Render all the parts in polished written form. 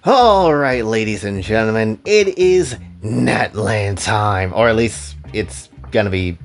Alright, ladies and gentlemen, it is Natlan time. Or at least it's gonna be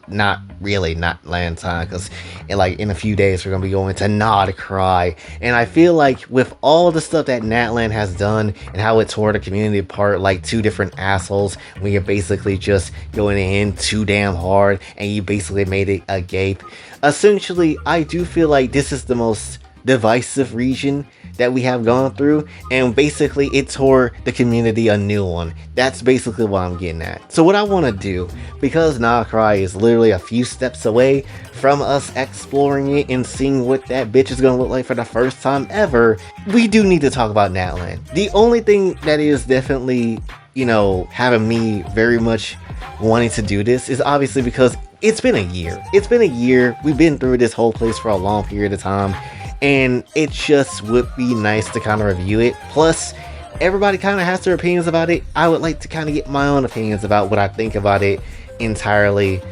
not really Natlan time, because in a few days we're gonna be going to Nod Cry. And I feel like with all the stuff that Natlan has done and how it tore the community apart like two different assholes, when you're basically just going in too damn hard and you basically made it a gape. Essentially, I do feel like this is the most divisive region that we have gone through, and basically it tore the community a new one. That's basically what I'm getting at. So what I want to do, because Nahcry is literally a few steps away from us exploring it and seeing what that bitch is gonna look like for the first time ever, we do need to talk about Natlan. The only thing that is definitely, having me very much wanting to do this is obviously because it's been a year. It's been a year. We've been through this whole place for a long period of time, and it just would be nice to kind of review it. Plus, everybody kind of has their opinions about it. I would like to kind of get my own opinions about what I think about it entirely,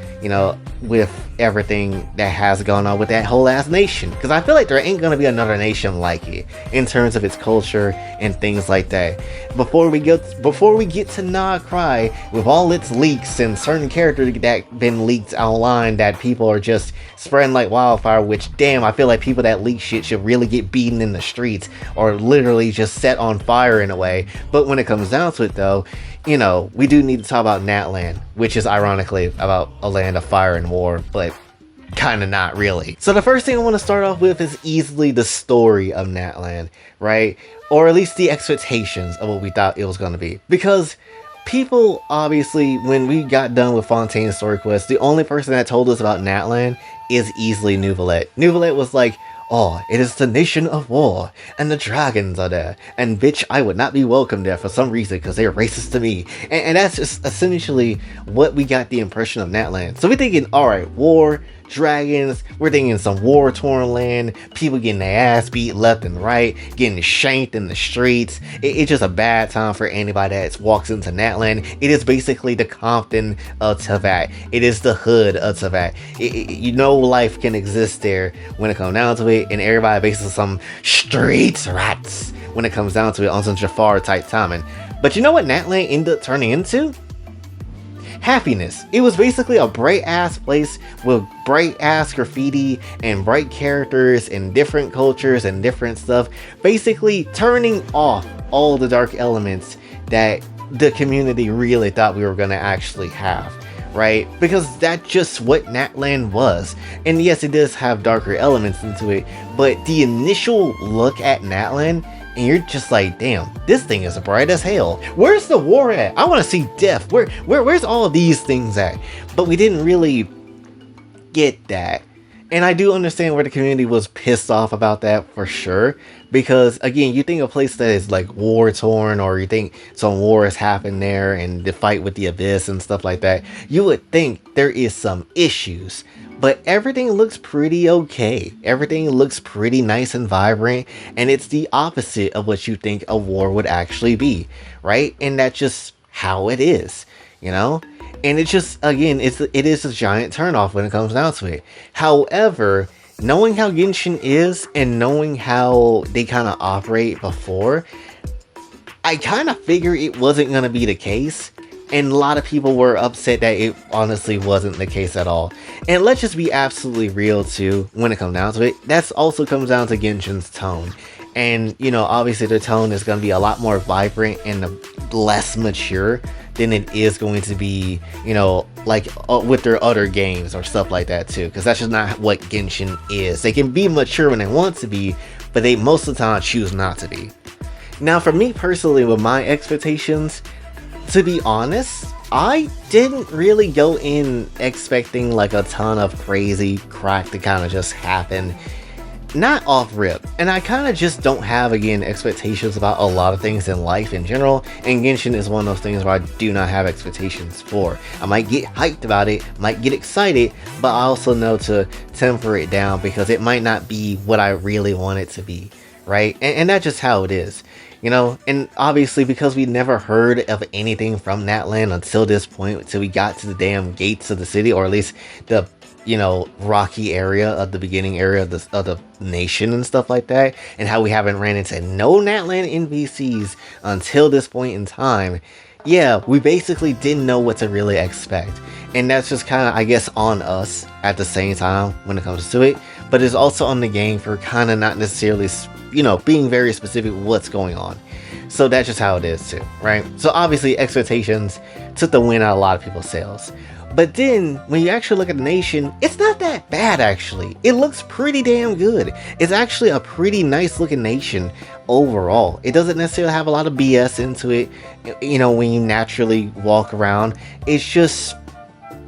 with everything that has gone on with that whole ass nation. Because I feel like there ain't gonna be another nation like it in terms of its culture and things like that. Before we get to Nah Cry, with all its leaks and certain characters that been leaked online that people are just spreading like wildfire, which damn, I feel like people that leak shit should really get beaten in the streets or literally just set on fire in a way. But when it comes down to it though, we do need to talk about Natlan, which is ironically about a land of fire and war, but kind of not really. So the first thing I want to start off with is easily the story of Natlan, right? Or at least the expectations of what we thought it was going to be. Because people, obviously, when we got done with Fontaine's story quest, the only person that told us about Natlan is easily Nouvelet. Nouvelet was like, "Oh, it is the nation of war, and the dragons are there, and bitch, I would not be welcome there for some reason, because they're racist to me." And that's just essentially what we got the impression of Natlan. So we're thinking, alright, war, dragons, we're thinking some war-torn land, people getting their ass beat left and right, getting shanked in the streets. It's just a bad time for anybody that walks into Natlan. It is basically the Compton of Teyvat. It is the hood of Teyvat. Life can exist there when it comes down to it, and everybody basically some street rats when it comes down to it on some Jafar type timing. But you know what Natlan ended up turning into? Happiness. It was basically a bright ass place with bright ass graffiti and bright characters and different cultures and different stuff, basically turning off all the dark elements that the community really thought we were going to actually have, right? Because that's just what Natlan was. And yes, it does have darker elements into it, but the initial look at Natlan, and you're just like, damn, this thing is bright as hell. Where's the war at? I want to see death. Where's all of these things at? But we didn't really get that. And I do understand where the community was pissed off about that for sure. Because again, you think a place that is like war torn, or you think some war has happened there and the fight with the abyss and stuff like that, you would think there is some issues. But everything looks pretty okay. Everything looks pretty nice and vibrant, and it's the opposite of what you think a war would actually be, right? And that's just how it is, And it's just, again, it is a giant turnoff when it comes down to it. However, knowing how Genshin is and knowing how they kind of operate before, I kind of figured it wasn't going to be the case. And a lot of people were upset that it honestly wasn't the case at all. And let's just be absolutely real too, when it comes down to it, that's also comes down to Genshin's tone. And, obviously their tone is going to be a lot more vibrant and less mature than it is going to be, with their other games or stuff like that too. Because that's just not what Genshin is. They can be mature when they want to be, but they most of the time choose not to be. Now, for me personally, with my expectations, to be honest, I didn't really go in expecting like a ton of crazy crap to kind of just happen. Not off rip. And I kind of just don't have, again, expectations about a lot of things in life in general. And Genshin is one of those things where I do not have expectations for. I might get hyped about it, might get excited, but I also know to temper it down because it might not be what I really want it to be, right? And that's just how it is. And obviously because we never heard of anything from Natlan until this point, until we got to the damn gates of the city, or at least the rocky area of the beginning area of the nation and stuff like that, and how we haven't ran into no Natlan NPCs until this point in time. Yeah, we basically didn't know what to really expect. And that's just kind of, I guess, on us at the same time when it comes to it. But it's also on the game for kind of not necessarily, being very specific what's going on. So that's just how it is too, right? So obviously expectations took the win out of a lot of people's sales. But then, when you actually look at the nation, it's not that bad actually. It looks pretty damn good. It's actually a pretty nice looking nation overall. It doesn't necessarily have a lot of BS into it, when you naturally walk around. It's just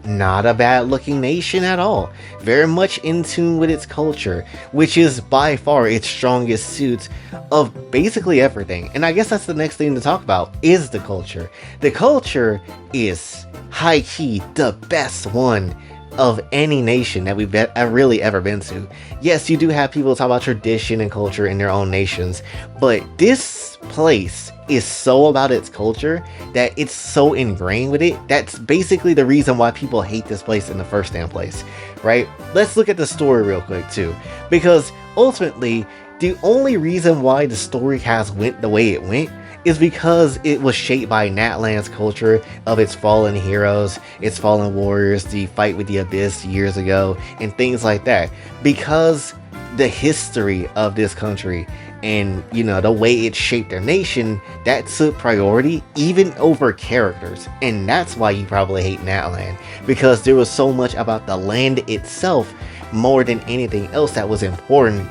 not a bad looking nation at all. Very much in tune with its culture, which is by far its strongest suit of basically everything. And I guess that's the next thing to talk about, is the culture. The culture is high key the best one of any nation that we've really ever been to. Yes, you do have people talk about tradition and culture in their own nations, but this place is so about its culture that it's so ingrained with it. That's basically the reason why people hate this place in the first damn place, right? Let's look at the story real quick too, because ultimately the only reason why the story has went the way it went is because it was shaped by Natlan's culture of its fallen heroes, its fallen warriors, the fight with the Abyss years ago, and things like that. Because the history of this country and, the way it shaped their nation, that took priority even over characters. And that's why you probably hate Natlan, because there was so much about the land itself more than anything else that was important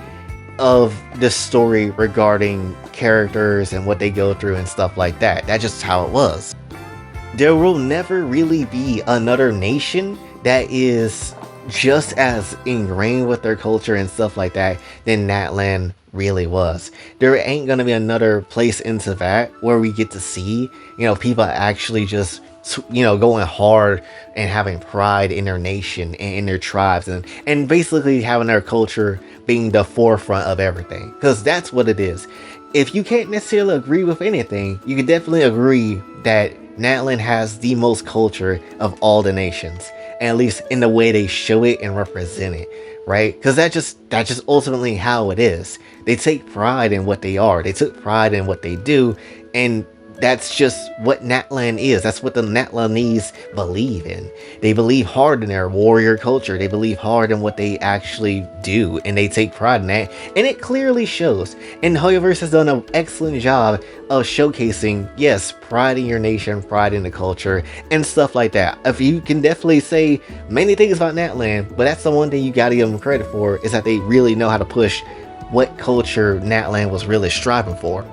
of the story regarding characters and what they go through and stuff like that. That's just how it was. There will never really be another nation that is just as ingrained with their culture and stuff like that than Natlan really was. There ain't gonna be another place into that where we get to see, people actually just going hard and having pride in their nation and in their tribes, and basically having their culture being the forefront of everything, because that's what it is. If you can't necessarily agree with anything, you can definitely agree that Natlan has the most culture of all the nations, at least in the way they show it and represent it, right? Because that's just ultimately how it is. They take pride in what they are. They took pride in what they do, and that's just what Natlan is. That's what the Natlanese believe in. They believe hard in their warrior culture. They believe hard in what they actually do, and they take pride in that. And it clearly shows. And Hoyoverse has done an excellent job of showcasing, yes, pride in your nation, pride in the culture, and stuff like that. If you can definitely say many things about Natlan, but that's the one thing you gotta give them credit for, is that they really know how to push what culture Natlan was really striving for.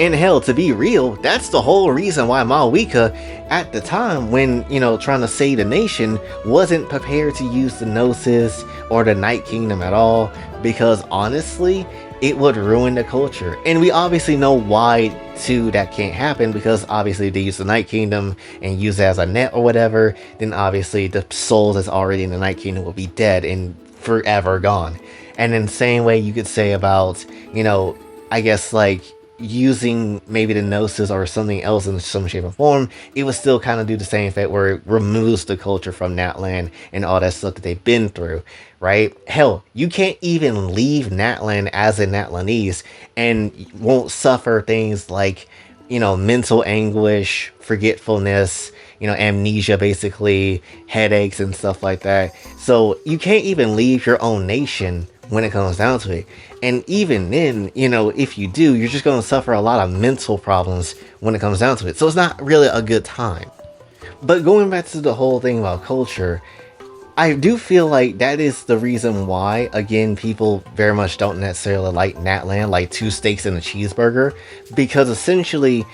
And hell, to be real, that's the whole reason why Malwika, at the time when, trying to save the nation, wasn't prepared to use the Gnosis or the Night Kingdom at all, because honestly, it would ruin the culture. And we obviously know why too that can't happen, because obviously if they use the Night Kingdom and use it as a net or whatever, then obviously the souls that's already in the Night Kingdom will be dead and forever gone. And in the same way you could say about, I guess like using maybe the Gnosis or something else in some shape or form, it would still kind of do the same effect where it removes the culture from Natlan and all that stuff that they've been through, right? Hell, you can't even leave Natlan as a Natlanese and won't suffer things like, mental anguish, forgetfulness, amnesia, basically, headaches and stuff like that. So you can't even leave your own nation when it comes down to it. And even then, if you do, you're just going to suffer a lot of mental problems when it comes down to it. So it's not really a good time. But going back to the whole thing about culture, I do feel like that is the reason why, again, people very much don't necessarily like Natlan, like two steaks and a cheeseburger, because essentially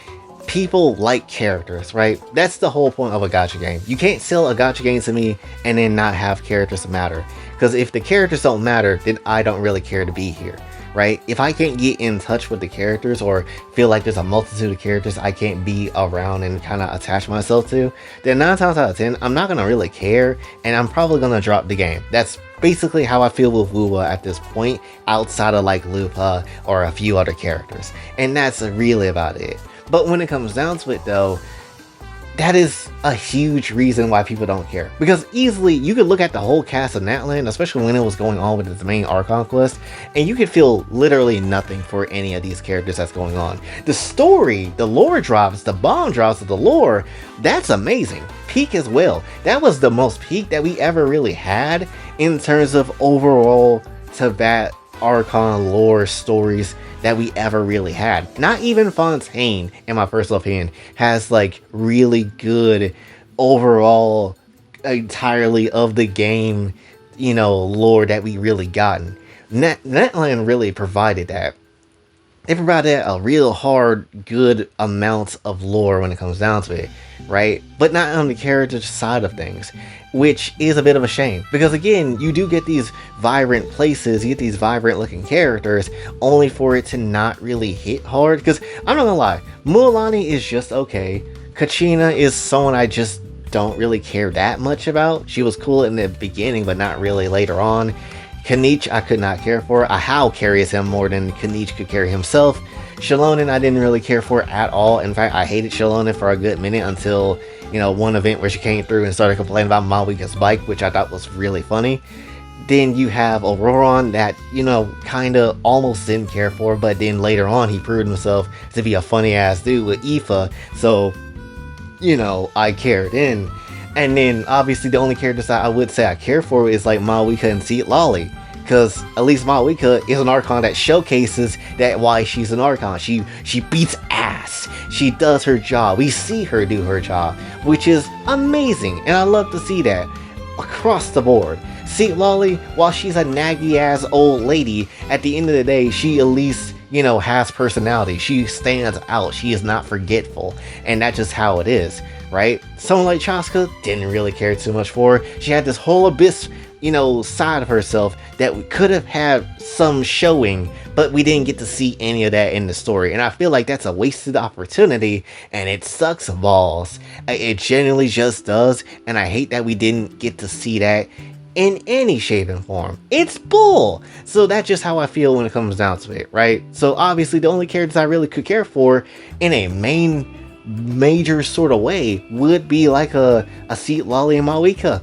people like characters, right? That's the whole point of a gacha game. You can't sell a gacha game to me and then not have characters matter. Because if the characters don't matter, then I don't really care to be here, right? If I can't get in touch with the characters or feel like there's a multitude of characters I can't be around and kind of attach myself to, then 9 times out of 10, I'm not going to really care, and I'm probably going to drop the game. That's basically how I feel with Wuwa at this point, outside of like Lupa or a few other characters. And that's really about it. But when it comes down to it though, that is a huge reason why people don't care. Because easily you could look at the whole cast of Natlan, especially when it was going on with the main Archon quest, and you could feel literally nothing for any of these characters that's going on. The story, the lore drops, the bomb drops of the lore, that's amazing. Peak as well. That was the most peak that we ever really had in terms of overall Teyvat Archon lore stories that we ever really had. Not even Fontaine, in my personal opinion, has like really good overall entirely of the game, lore that we really gotten. Natlan really provided that. They provided a real hard, good amount of lore when it comes down to it, right? But not on the character side of things, which is a bit of a shame. Because again, you do get these vibrant places, you get these vibrant looking characters, only for it to not really hit hard. Because I'm not gonna lie, Mualani is just okay. Kachina is someone I just don't really care that much about. She was cool in the beginning, but not really later on. Kanich I could not care for. Ahau carries him more than Kanich could carry himself. Shalonen I didn't really care for at all. In fact, I hated Shalonen for a good minute until, one event where she came through and started complaining about Malwika's bike, which I thought was really funny. Then you have Auroron that, kinda almost didn't care for, but then later on he proved himself to be a funny ass dude with Aoife, so, I cared in. And then, obviously, the only characters that I would say I care for is, like, Malwika and Seat Lolly. Because, at least Malwika is an Archon that showcases that why she's an Archon. She beats ass. She does her job. We see her do her job, which is amazing. And I love to see that across the board. Seat Lolly, while she's a naggy-ass old lady, at the end of the day, she at least, has personality. She stands out. She is not forgetful. And that's just how it is. Right? Someone like Chaska didn't really care too much for her. She had this whole abyss, side of herself that we could have had some showing, but we didn't get to see any of that in the story. And I feel like that's a wasted opportunity, and it sucks balls. It genuinely just does, and I hate that we didn't get to see that in any shape and form. It's bull! So that's just how I feel when it comes down to it, right? So obviously the only characters I really could care for in a major sort of way would be like a Seat Lolly and Malwika.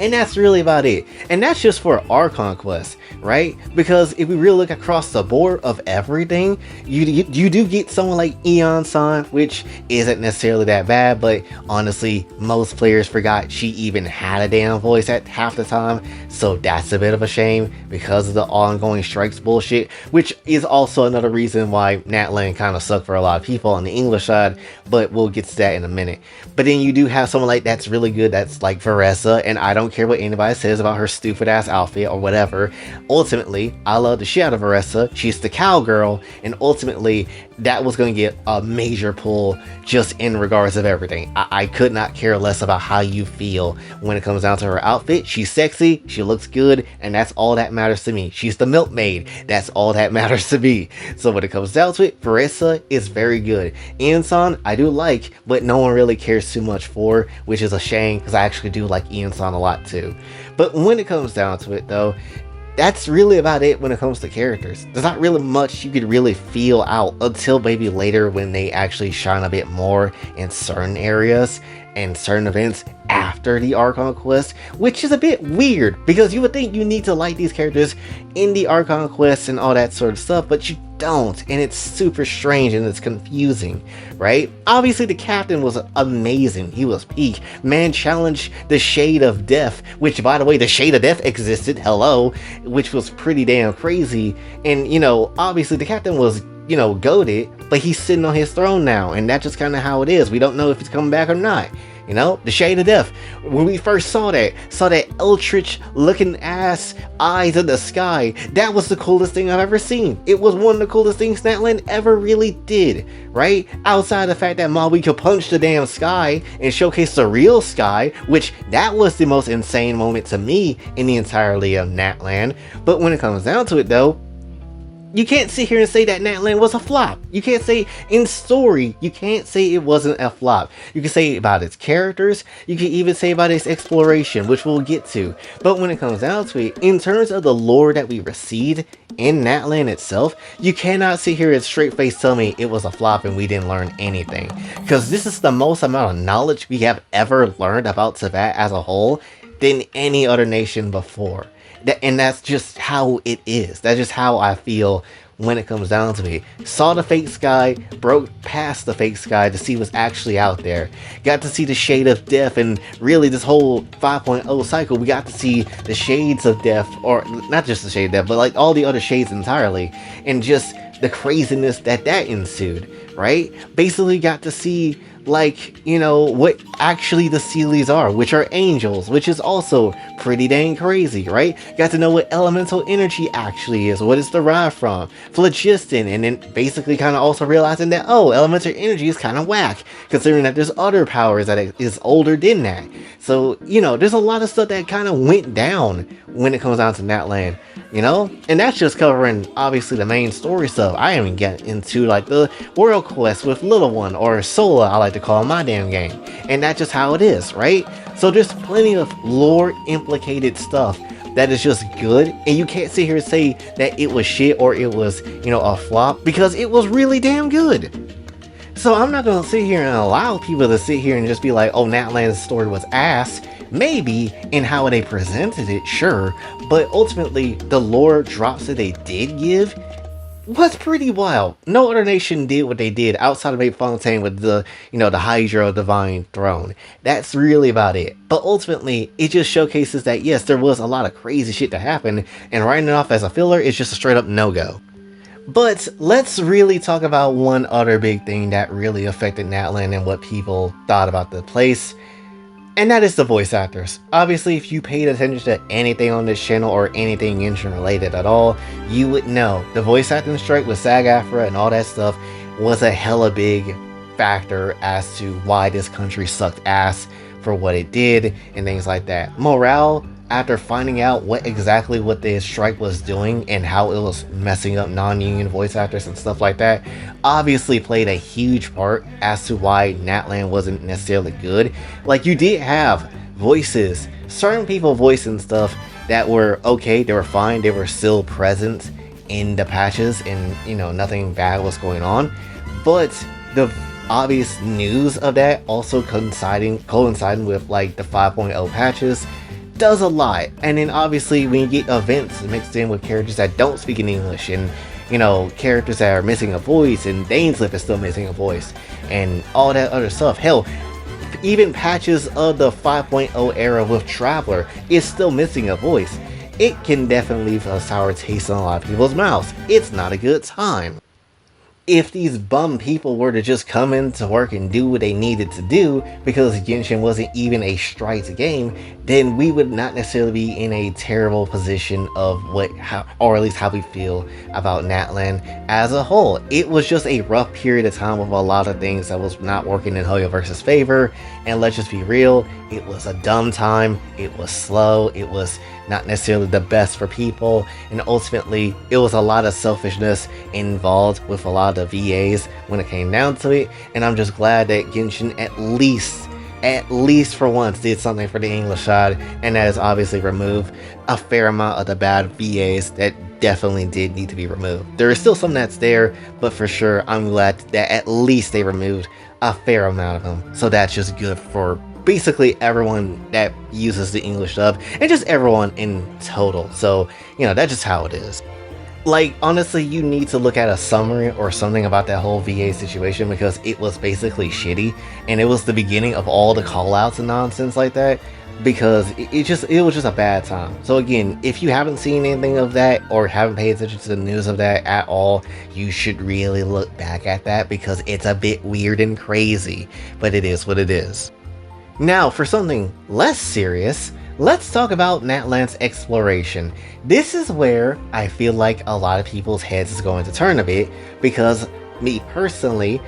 And that's really about it. And that's just for Archon Quest, right? Because if we really look across the board of everything, you do get someone like Eon-san, which isn't necessarily that bad, but honestly, most players forgot she even had a damn voice at half the time, so that's a bit of a shame because of the ongoing strikes bullshit, which is also another reason why Natlan kind of sucked for a lot of people on the English side, but we'll get to that in a minute. But then you do have someone like that's really good, that's like Varessa, and I don't care what anybody says about her stupid ass outfit or whatever. Ultimately, I love the shit out of Varessa. She's the cowgirl, and ultimately that was going to get a major pull just in regards of everything. I could not care less about how you feel when it comes down to her outfit. She's sexy, she looks good, and that's all that matters to me. She's the milkmaid, that's all that matters to me. So when it comes down to it, Varessa is very good. Ian-san, I do like, but no one really cares too much for, which is a shame because I actually do like Ian-san a lot too. But when it comes down to it though, that's really about it when it comes to characters. There's not really much you could really feel out until maybe later when they actually shine a bit more in certain areas and certain events after the Archon quest, which is a bit weird because you would think you need to like these characters in the Archon quest and all that sort of stuff, but you don't, and it's super strange and it's confusing, right? Obviously the captain was amazing. He was peak. Man challenged the Shade of Death, which by the way, the Shade of Death existed, hello, which was pretty damn crazy. And obviously the captain was goated, but he's sitting on his throne now, and that's just kind of how it is. We don't know if he's coming back or not. The Shade of Death, when we first saw that eldritch looking ass eyes in the sky, that was the coolest thing I've ever seen. It was one of the coolest things Natlan ever really did, right? Outside the fact that Maui could punch the damn sky and showcase the real sky, which that was the most insane moment to me in the entirety of Natlan. But when it comes down to it though, You can't sit here and say that Natlan was a flop. You can't say in story, you can't say it wasn't a flop. You can say about its characters, you can even say about its exploration, which we'll get to. But when it comes down to it, in terms of the lore that we received in Natlan itself, you cannot sit here and straight face tell me it was a flop and we didn't learn anything. Because this is the most amount of knowledge we have ever learned about Teyvat as a whole than any other nation before. And that's just how it is. That's just how I feel when it comes down to it. Saw the fake sky, broke past the fake sky to see what's actually out there. Got to see the shade of death, and really this whole 5.0 cycle, we got to see the shades of death, or not just the shade of death, but like all the other shades entirely, and just the craziness that ensued, right? Basically got to see, like, you know, what actually the Seelies are, which are angels, which is also pretty dang crazy, right? Got to know what elemental energy actually is, what it's derived from, phlogiston, and then basically kind of also realizing that, oh, elemental energy is kind of whack, considering that there's other powers that is older than that. So, you know, there's a lot of stuff that kind of went down when it comes down to Natlan, you know? And that's just covering, obviously, the main story stuff. I even get into, like, the world quest with Little One, or Sola, I like to call my damn game. And that's just how it is, right? So there's plenty of lore implicated stuff that is just good, and you can't sit here and say that it was shit or it was, you know, a flop, because it was really damn good. So I'm not gonna sit here and allow people to sit here and just be like, oh, Natlan's story was ass. Maybe in how they presented it, sure, but ultimately the lore drops that they did give was pretty wild. No other nation did what they did outside of Mape Fontaine with the, you know, the Hydra Divine Throne. That's really about it. But ultimately, it just showcases that yes, there was a lot of crazy shit that happened, and writing it off as a filler is just a straight up no-go. But let's really talk about one other big thing that really affected Natlan and what people thought about the place. And that is the voice actors. Obviously, if you paid attention to anything on this channel or anything Genshin related at all, you would know the voice acting strike with SAG-AFTRA and all that stuff was a hella big factor as to why this country sucked ass for what it did and things like that. Morale, after finding out what the strike was doing and how it was messing up non-union voice actors and stuff like that, obviously played a huge part as to why Natlan wasn't necessarily good. Like, you did have voices, certain people voicing stuff that were okay, they were fine, they were still present in the patches, and, you know, nothing bad was going on. But the obvious news of that also coinciding with like the 5.0 patches does a lot. And then obviously when you get events mixed in with characters that don't speak in English, and, you know, characters that are missing a voice, and Daneslip is still missing a voice, and all that other stuff. Hell, even patches of the 5.0 era with Traveler is still missing a voice. It can definitely leave a sour taste in a lot of people's mouths. It's not a good time. If these bum people were to just come into work and do what they needed to do, because Genshin wasn't even a striked game, then we would not necessarily be in a terrible position of or at least how we feel about Natlan as a whole. It was just a rough period of time with a lot of things that was not working in Hoyoverse's favor, and let's just be real, it was a dumb time, it was slow, it was not necessarily the best for people, and ultimately it was a lot of selfishness involved with a lot of VAs when it came down to it. And I'm just glad that Genshin at least for once did something for the English side, and that is obviously remove a fair amount of the bad VAs that definitely did need to be removed. There is still some that's there, but for sure I'm glad that at least they removed a fair amount of them. So that's just good for basically everyone that uses the English dub, and just everyone in total. So, you know, that's just how it is. Like, honestly, you need to look at a summary or something about that whole VA situation, because it was basically shitty, and it was the beginning of all the call-outs and nonsense like that, because it was just a bad time. So again, if you haven't seen anything of that or haven't paid attention to the news of that at all, you should really look back at that, because it's a bit weird and crazy, but it is what it is. Now, for something less serious, let's talk about Natlan's exploration. This is where I feel like a lot of people's heads is going to turn a bit, because me personally,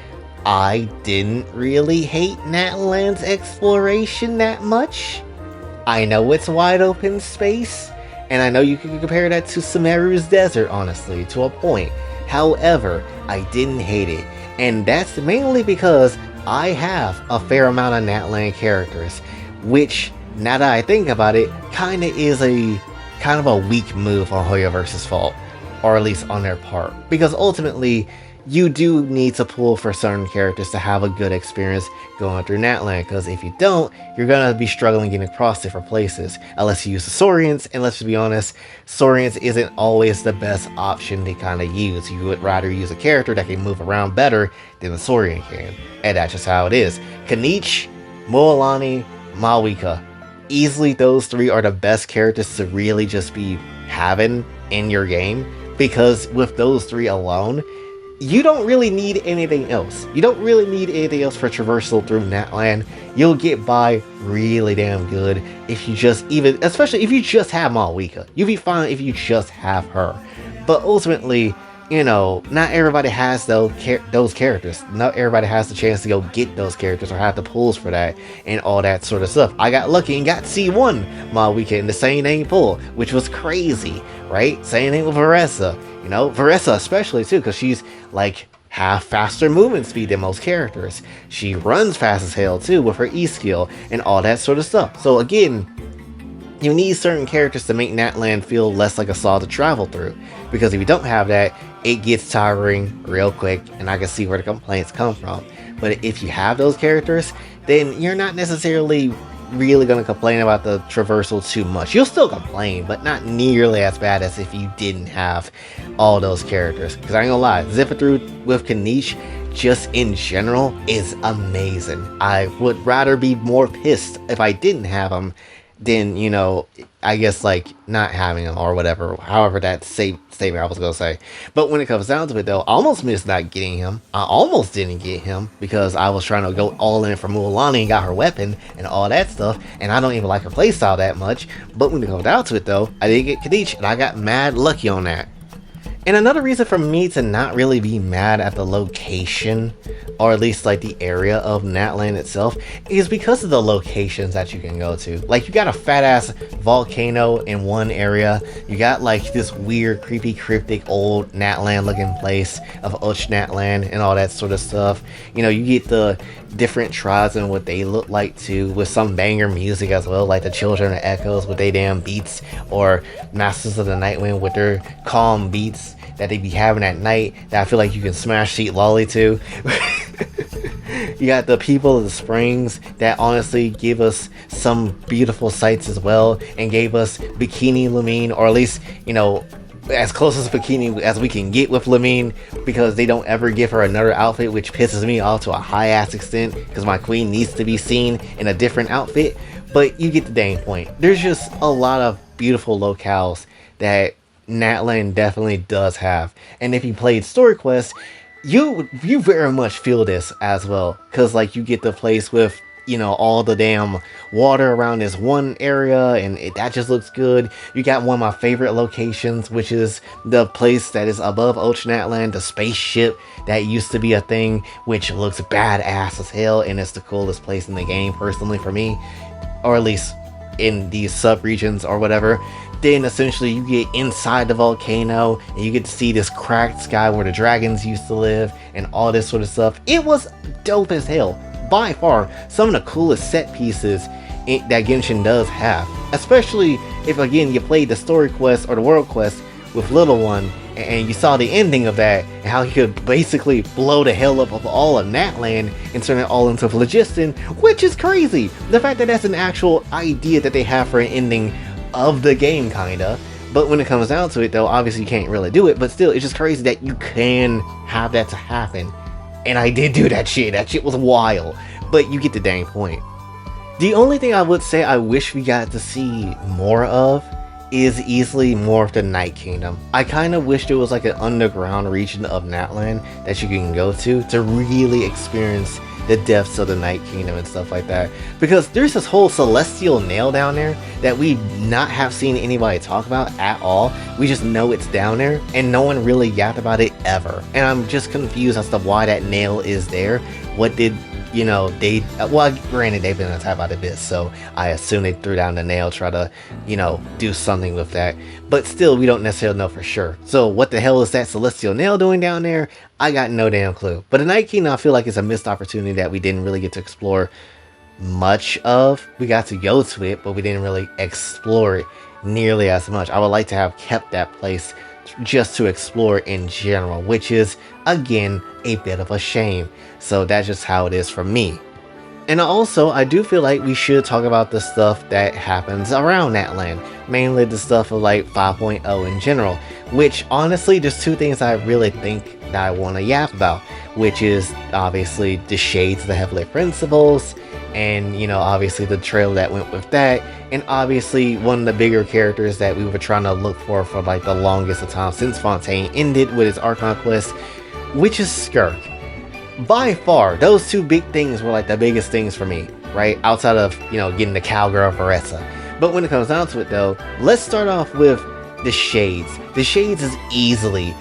I didn't really hate Natlan's exploration that much. I know it's wide open space, And I know you can compare that to Sumeru's Desert, honestly, to a point. However, I didn't hate it. And that's mainly because I have a fair amount of Natlan characters, which, now that I think about it, kinda is a kind of a weak move on Hoyoverse's fault. Or at least on their part. Because ultimately, you do need to pull for certain characters to have a good experience going through Natlan, because if you don't, you're gonna be struggling getting across different places, unless you use the Saurians, and let's just be honest, Saurians isn't always the best option to kind of use. You would rather use a character that can move around better than the Saurian can, and that's just how it is. Kanich, Mualani, Mawika, easily those three are the best characters to really just be having in your game, because with those three alone, you don't really need anything else. You don't really need anything else for traversal through Natlan. You'll get by really damn good if you just especially if you just have Malwika. You'll be fine if you just have her. But ultimately, you know, not everybody has those characters. Not everybody has the chance to go get those characters or have the pulls for that and all that sort of stuff. I got lucky and got C1 Malwika in the same name pull, which was crazy, right? Same thing with Varessa. You know, Varessa especially too, because she's like have faster movement speed than most characters. She runs fast as hell too with her E skill and all that sort of stuff. So again, you need certain characters to make Natlan feel less like a slog to travel through, because if you don't have that, it gets tiring real quick, and I can see where the complaints come from. But if you have those characters, then you're not necessarily really going to complain about the traversal too much. You'll still complain, but not nearly as bad as if you didn't have all those characters. Because I ain't gonna lie, zipping through with Kanich just in general is amazing. I would rather be more pissed if I didn't have him than, you know, I guess like not having him or whatever, however that statement I was gonna say. But when it comes down to it though, I almost missed not getting him. I almost didn't get him because I was trying to go all in for Mualani and got her weapon and all that stuff, and I don't even like her playstyle that much. But when it comes down to it though, I did get Kanich and I got mad lucky on that. And another reason for me to not really be mad at the location, or at least like the area of Natlan itself, is because of the locations that you can go to. Like, you got a fat ass volcano in one area, you got like this weird creepy cryptic old Natlan looking place of Natlan and all that sort of stuff. You know, you get the different tribes and what they look like too, with some banger music as well, like the Children of Echoes with their damn beats, or Masters of the Nightwind with their calm beats that they be having at night that I feel like you can smash Sheet Lolly to. You got the People of the Springs that honestly give us some beautiful sights as well, and gave us Bikini Lamine, or at least, you know, as close as Bikini as we can get with Lamine, because they don't ever give her another outfit, which pisses me off to a high ass extent, because my queen needs to be seen in a different outfit. But you get the dang point. There's just a lot of beautiful locales that Natlan definitely does have, and if you played Story Quest, you very much feel this as well, because like you get the place with, you know, all the damn water around this one area, and that just looks good. You got one of my favorite locations, which is the place that is above Natlan, the spaceship that used to be a thing, which looks badass as hell, and it's the coolest place in the game personally for me, or at least in these sub-regions or whatever. Then essentially you get inside the volcano and you get to see this cracked sky where the dragons used to live and all this sort of stuff. It was dope as hell. By far some of the coolest set pieces that Genshin does have, especially if again you played the story quest or the world quest with Little One and you saw the ending of that and how he could basically blow the hell up of all of Natlan and turn it all into phlogiston, which is crazy. The fact that that's an actual idea that they have for an ending of the game, kinda. But when it comes down to it though, obviously you can't really do it, but still, it's just crazy that you can have that to happen. And I did do that shit was wild, but you get the dang point. The only thing I would say I wish we got to see more of is easily more of the Night Kingdom. I kind of wish there was like an underground region of Natlan that you can go to really experience the depths of the Night Kingdom and stuff like that, because there's this whole celestial nail down there that we not have seen anybody talk about at all. We just know it's down there and no one really yapped about it ever, and I'm just confused as to why that nail is there. What did, you know, they, well, granted, they've been attacked by the Abyss, so I assume they threw down the nail, try to, you know, do something with that. But still, we don't necessarily know for sure. So what the hell is that celestial nail doing down there? I got no damn clue. But the Night Kingdom, I feel like it's a missed opportunity that we didn't really get to explore much of. We got to go to it, but we didn't really explore it nearly as much. I would like to have kept that place just to explore in general, which is again a bit of a shame. So that's just how it is for me. And also, I do feel like we should talk about the stuff that happens around Natlan, mainly the stuff of like 5.0 in general, which honestly, there's two things I really think that I want to yap about, which is obviously the shades of the Heavenly Principles, and you know, obviously the trail that went with that, and obviously one of the bigger characters that we were trying to look for like the longest of time since Fontaine ended with his Archon quest, which is Skirk. By far, those two big things were like the biggest things for me, right? Outside of, you know, getting the cowgirl Varessa. But when it comes down to it though, let's start off with the Shades. The Shades is easily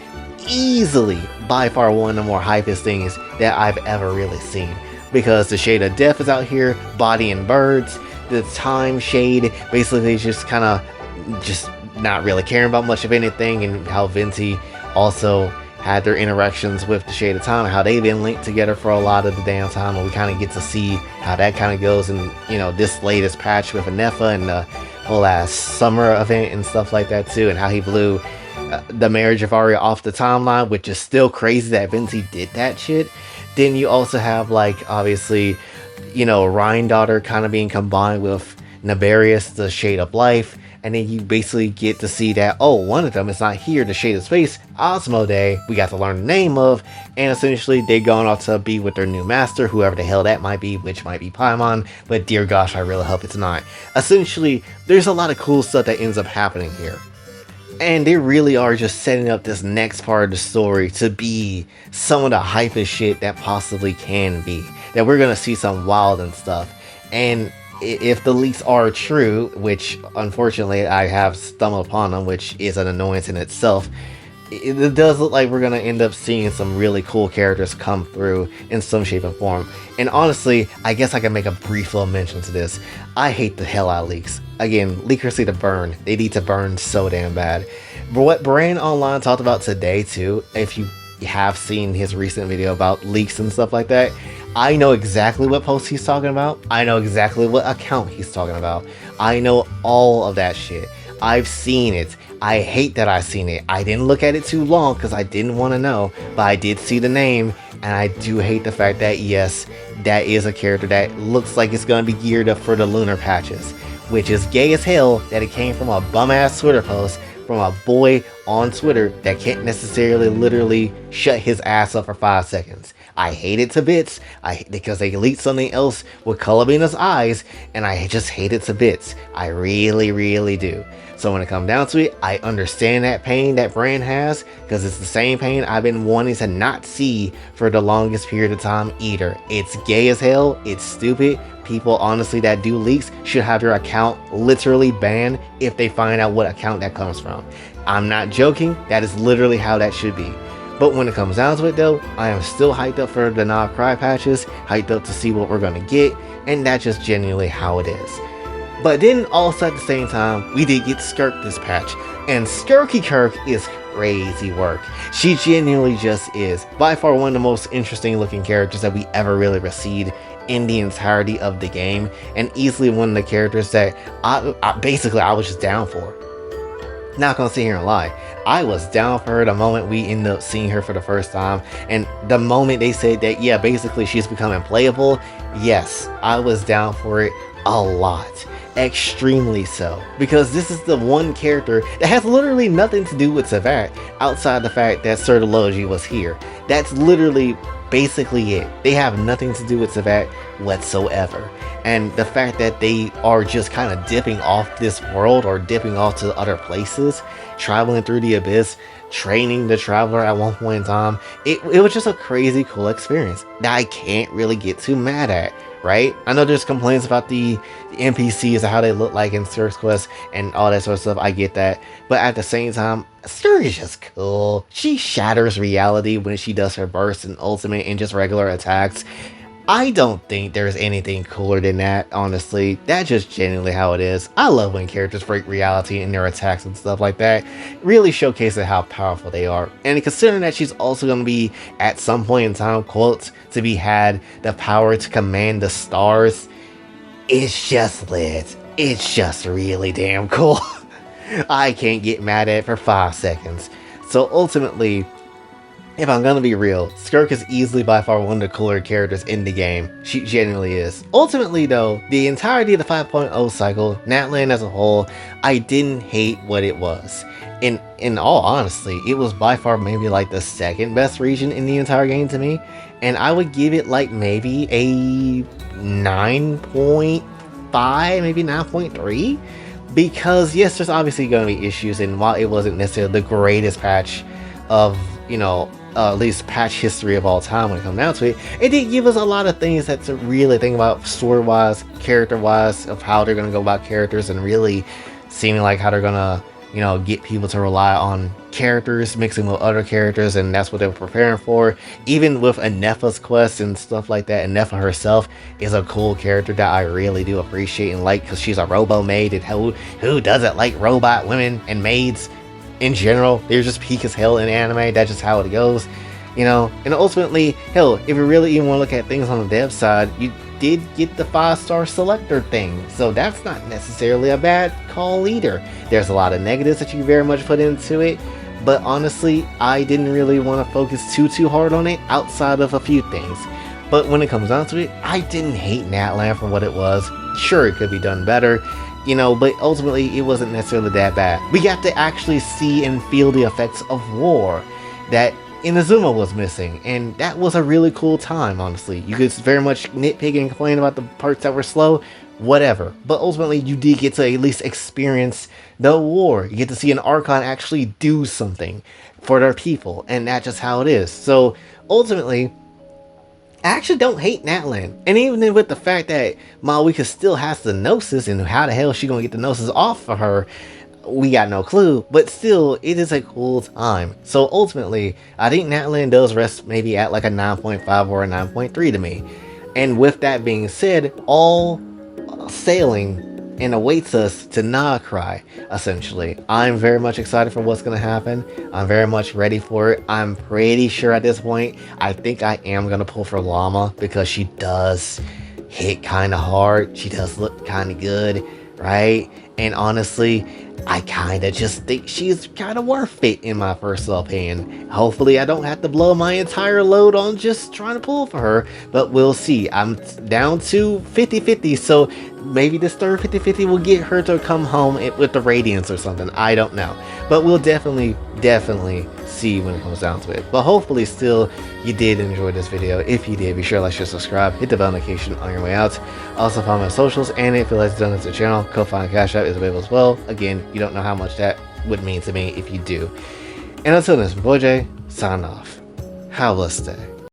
by far one of the more hypest things that I've ever really seen. Because the Shade of Death is out here, bodying birds. The Time Shade basically just kind of just not really caring about much of anything, and how Venti also had their interactions with the Shade of Time and how they've been linked together for a lot of the damn time, and we kind of get to see how that kind of goes in, you know, this latest patch with Anefa and the whole last summer event and stuff like that too, and how he blew the marriage of Arya off the timeline, which is still crazy that Venti did that shit. Then you also have like obviously, you know, Rhine daughter kind of being combined with Naberius, the Shade of Life. And then you basically get to see that, oh, one of them is not here, the Shade of Space, Osmode, we got to learn the name of, and essentially they're going off to be with their new master, whoever the hell that might be, which might be Paimon, but dear gosh, I really hope it's not. Essentially, there's a lot of cool stuff that ends up happening here. And they really are just setting up this next part of the story to be some of the hypest shit that possibly can be. That we're going to see some wild and stuff. And if the leaks are true, which unfortunately I have stumbled upon them, which is an annoyance in itself, it does look like we're going to end up seeing some really cool characters come through in some shape and form. And honestly, I guess I can make a brief little mention to this. I hate the hell out of leaks. Again, leakers need to burn. They need to burn so damn bad. But what Brand Online talked about today too, if you have seen his recent video about leaks and stuff like that, I know exactly what post he's talking about. I know exactly what account he's talking about. I know all of that shit. I've seen it. I hate that I've seen it. I didn't look at it too long because I didn't want to know, but I did see the name, and I do hate the fact that yes, that is a character that looks like it's going to be geared up for the lunar patches, which is gay as hell that it came from a bum ass Twitter post from a boy on Twitter that can't necessarily literally shut his ass up for 5 seconds. I hate it to bits because they leaked something else with Colabina's eyes, and I just hate it to bits. I really do. So when it comes down to it, I understand that pain that Brand has, because it's the same pain I've been wanting to not see for the longest period of time either. It's gay as hell, it's stupid. People honestly that do leaks should have their account literally banned if they find out what account that comes from. I'm not joking, that is literally how that should be. But when it comes down to it though, I am still hyped up for the Nah Cry patches, hyped up to see what we're gonna get, and that's just genuinely how it is. But then also at the same time, we did get Skirk this patch, and Skirky Kirk is crazy work. She genuinely just is by far one of the most interesting looking characters that we ever really received in the entirety of the game, and easily one of the characters that I was just down for. Not gonna sit here and lie, I was down for her the moment we ended up seeing her for the first time, and the moment they said that yeah, basically she's becoming playable, yes, I was down for it a lot. Extremely so, because this is the one character that has literally nothing to do with Savat outside the fact that Sertology was here. That's literally basically it. They have nothing to do with Savat whatsoever, and the fact that they are just kind of dipping off this world or dipping off to other places, traveling through the abyss, training the traveler at one point in time, it was just a crazy cool experience that I can't really get too mad at. Right? I know there's complaints about the NPCs and how they look like in Skirk's Quest and all that sort of stuff. I get that. But at the same time, Skirk is just cool. She shatters reality when she does her burst and ultimate and just regular attacks. I don't think there's anything cooler than that, honestly. That's just genuinely how it is. I love when characters break reality in their attacks and stuff like that. Really showcasing how powerful they are. And considering that she's also going to be, at some point in time, quotes, to be had the power to command the stars, it's just lit. It's just really damn cool. I can't get mad at it for 5 seconds. So ultimately, if I'm gonna be real, Skirk is easily by far one of the cooler characters in the game. She genuinely is. Ultimately though, the entirety of the 5.0 cycle, Natlan as a whole, I didn't hate what it was. In all honesty, it was by far maybe like the second best region in the entire game to me. And I would give it like maybe a 9.5, maybe 9.3. Because yes, there's obviously gonna be issues, and while it wasn't necessarily the greatest patch of, at least patch history of all time when it comes down to it, it did give us a lot of things that to really think about story-wise, character-wise, of how they're going to go about characters, and really seeming like how they're going to, get people to rely on characters mixing with other characters, and that's what they were preparing for. Even with Anefa's quest and stuff like that, Anefa herself is a cool character that I really do appreciate and like, because she's a robo maid, and who doesn't like robot women and maids? In general, they're just peak as hell in anime. That's just how it goes, and ultimately, hell, if you really even want to look at things on the dev side, you did get the 5-star selector thing, so that's not necessarily a bad call either. There's a lot of negatives that you very much put into it, but honestly, I didn't really want to focus too hard on it outside of a few things. But when it comes down to it, I didn't hate Natlan for what it was. Sure, it could be done better, but ultimately it wasn't necessarily that bad. We got to actually see and feel the effects of war that Inazuma was missing, and that was a really cool time, honestly. You could very much nitpick and complain about the parts that were slow, whatever, but ultimately you did get to at least experience the war. You get to see an Archon actually do something for their people, and that's just how it is. So ultimately, I actually don't hate Natlan. And even with the fact that Malwika still has the Gnosis, and how the hell is she gonna get the Gnosis off for her, we got no clue. But still, it is a cool time. So ultimately, I think Natlan does rest maybe at like a 9.5 or a 9.3 to me. And with that being said, all sailing and awaits us to Na'Cry, essentially. I'm very much excited for what's going to happen. I'm very much ready for it. I'm pretty sure at this point, I think I am going to pull for Llama, because she does hit kind of hard. She does look kind of good, right? And honestly, I kind of just think she's kind of worth it in my personal opinion. Hopefully I don't have to blow my entire load on just trying to pull for her, but we'll see. I'm down to 50-50, so maybe this third 50-50 will get her to come home with the Radiance or something. I don't know, but we'll definitely see when it comes down to it. But hopefully still you did enjoy this video. If you did, be sure to like, share, subscribe, hit the bell notification on your way out. Also follow my socials, and if you like to donate to the channel, Kofi and Cash App is available as well. Again, you don't know how much that would mean to me if you do. And until then, it's my boy Jay, signing off. Have a blessed day.